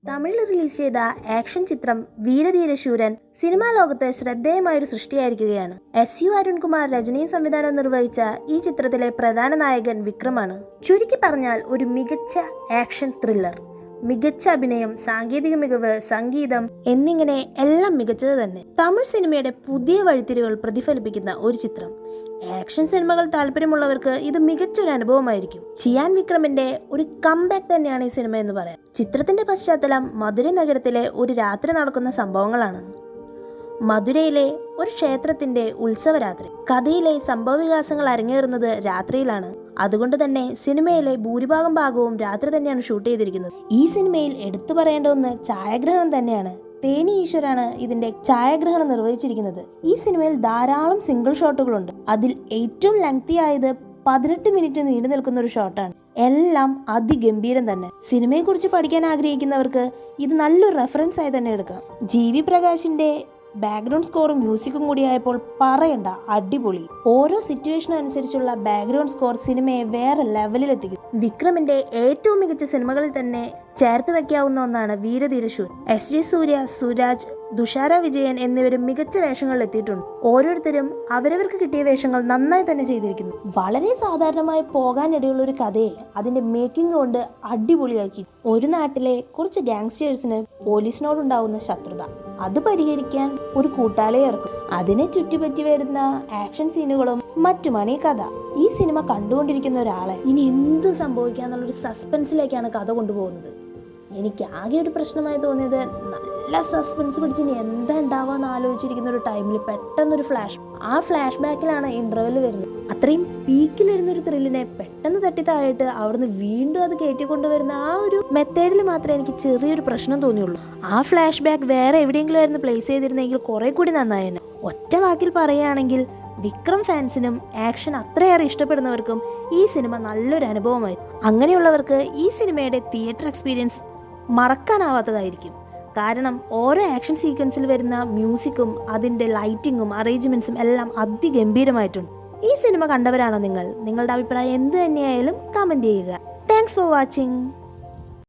തമിഴിൽ റിലീസ് ചെയ്ത ആക്ഷൻ ചിത്രം വീരധീരശൂരൻ സിനിമാ ലോകത്ത് ശ്രദ്ധേയമായൊരു സൃഷ്ടിയായിരിക്കുകയാണ്. SU അരുൺകുമാർ രചനയും സംവിധാനവും നിർവഹിച്ച ഈ ചിത്രത്തിലെ പ്രധാന നായകൻ വിക്രമാണ്. ചുരുക്കി പറഞ്ഞാൽ ഒരു മികച്ച ആക്ഷൻ ത്രില്ലർ. മികച്ച അഭിനയം, സാങ്കേതിക മികവ്, സംഗീതം എന്നിങ്ങനെ എല്ലാം മികച്ചത് തന്നെ. തമിഴ് സിനിമയുടെ പുതിയ വഴിത്തിരിവുകൾ പ്രതിഫലിപ്പിക്കുന്ന ഒരു ചിത്രം. ആക്ഷൻ സിനിമകൾ താല്പര്യമുള്ളവർക്ക് ഇത് മികച്ചൊരു അനുഭവമായിരിക്കും. ചിയാൻ വിക്രമിന്റെ ഒരു കംബാക്ക് തന്നെയാണ് ഈ സിനിമ എന്ന് പറയാം. ചിത്രത്തിന്റെ പശ്ചാത്തലം മധുരൈ നഗരത്തിലെ ഒരു രാത്രി നടക്കുന്ന സംഭവങ്ങളാണ്. മധുരയിലെ ഒരു ക്ഷേത്രത്തിന്റെ ഉത്സവരാത്രി. കഥയിലെ സംഭവവികാസങ്ങൾ അരങ്ങേറുന്നത് രാത്രിയിലാണ്. അതുകൊണ്ട് തന്നെ സിനിമയിലെ ഭൂരിഭാഗം ഭാഗവും രാത്രി തന്നെയാണ് ഷൂട്ട് ചെയ്തിരിക്കുന്നത്. ഈ സിനിമയിൽ എടുത്തു പറയേണ്ട ഒന്ന് ഛായാഗ്രഹണം തന്നെയാണ്. തേനി ഈശ്വരാണ് ഇതിന്റെ ഛായാഗ്രഹണം നിർവഹിച്ചിരിക്കുന്നത്. ഈ സിനിമയിൽ ധാരാളം സിംഗിൾ ഷോട്ടുകളുണ്ട്. അതിൽ ഏറ്റവും ലെങ്തി ആയത് 18 മിനിറ്റ് നീണ്ടു നിൽക്കുന്ന ഒരു ഷോട്ടാണ്. എല്ലാം അതിഗംഭീരം തന്നെ. സിനിമയെ കുറിച്ച് പഠിക്കാൻ ആഗ്രഹിക്കുന്നവർക്ക് ഇത് നല്ലൊരു റെഫറൻസ് ആയി തന്നെ എടുക്കാം. GV പ്രകാശിന്റെ ബാക്ക്ഗ്രൗണ്ട് സ്കോറും മ്യൂസിക്കും കൂടിയായപ്പോൾ പറയണ്ട, അടിപൊളി. ഓരോ സിറ്റുവേഷനും അനുസരിച്ചുള്ള ബാക്ക്ഗ്രൗണ്ട് സ്കോർ സിനിമയെ വേറെ ലെവലിലെത്തിക്കും. വിക്രമിന്റെ ഏറ്റവും മികച്ച സിനിമകളിൽ തന്നെ ചേർത്ത് വെക്കാവുന്ന ഒന്നാണ് വീരധീരശൂരൻ. SJ സൂര്യ, സുരാജ്, തുഷാര വിജയൻ എന്നിവരും മികച്ച വേഷങ്ങളിൽ എത്തിയിട്ടുണ്ട്. ഓരോരുത്തരും അവരവർക്ക് കിട്ടിയ വേഷങ്ങൾ നന്നായി തന്നെ ചെയ്തിരിക്കുന്നു. വളരെ സാധാരണമായി പോകാനിടയുള്ള ഒരു കഥയെ അതിന്റെ മേക്കിംഗ് കൊണ്ട് അടിപൊളിയാക്കി. ഒരു നാട്ടിലെ കുറച്ച് ഗാങ്സ്റ്റേഴ്സിന് പോലീസിനോടുണ്ടാവുന്ന ശത്രുത, അത് പരിഹരിക്കാൻ ഒരു കൂട്ടാളിയെ ഇറക്കും. അതിനെ ചുറ്റിപ്പറ്റി വരുന്ന ആക്ഷൻ സീനുകളും മറ്റുമാണ് ഈ കഥ. ഈ സിനിമ കണ്ടുകൊണ്ടിരിക്കുന്ന ഒരാളെ ഇനി എന്തു സംഭവിക്കാന്നുള്ളൊരു സസ്പെൻസിലേക്കാണ് കഥ കൊണ്ടുപോകുന്നത്. എനിക്ക് ആകെ ഒരു പ്രശ്നമായി തോന്നിയത്, നല്ല സസ്പെൻസ് പിടിച്ച് ഇനി എന്താ ഉണ്ടാവാന്ന് ആലോചിച്ചിരിക്കുന്ന ഒരു ടൈമിൽ പെട്ടെന്നൊരു ഫ്ലാഷ് ബാക്കിലാണ് ഇന്റർവെൽ വരുന്നത്. അത്രയും പീക്കിലിരുന്ന ഒരു ത്രില്ലിനെ പെട്ടെന്ന് തട്ടി താഴെയിട്ട് അവിടുന്ന് വീണ്ടും അത് കയറ്റിക്കൊണ്ടുവരുന്ന ആ ഒരു മെത്തേഡിൽ മാത്രമേ എനിക്ക് ചെറിയൊരു പ്രശ്നം തോന്നിയുള്ളൂ. ആ ഫ്ലാഷ് ബാക്ക് വേറെ എവിടെയെങ്കിലും ആയിരുന്നു പ്ലേസ് ചെയ്തിരുന്നെങ്കിൽ കുറെ കൂടി നന്നായേനെ. ഒറ്റ വാക്കിൽ പറയുകയാണെങ്കിൽ വിക്രം ഫാൻസിനും ആക്ഷൻ അത്രയേറെ ഇഷ്ടപ്പെടുന്നവർക്കും ഈ സിനിമ നല്ലൊരു അനുഭവമായി. അങ്ങനെയുള്ളവർക്ക് ഈ സിനിമയുടെ തിയേറ്റർ എക്സ്പീരിയൻസ് മറക്കാനാവാത്തതായിരിക്കും. കാരണം ഓരോ ആക്ഷൻ സീക്വൻസിൽ വരുന്ന മ്യൂസിക്കും അതിൻ്റെ ലൈറ്റിങ്ങും അറേഞ്ച്മെന്റ്സും എല്ലാം അതിഗംഭീരമായിട്ടുണ്ട്. ഈ സിനിമ കണ്ടവരാണോ നിങ്ങൾ? നിങ്ങളുടെ അഭിപ്രായം എന്ത് തന്നെയായാലും കമന്റ് ചെയ്യുക. Thanks for watching.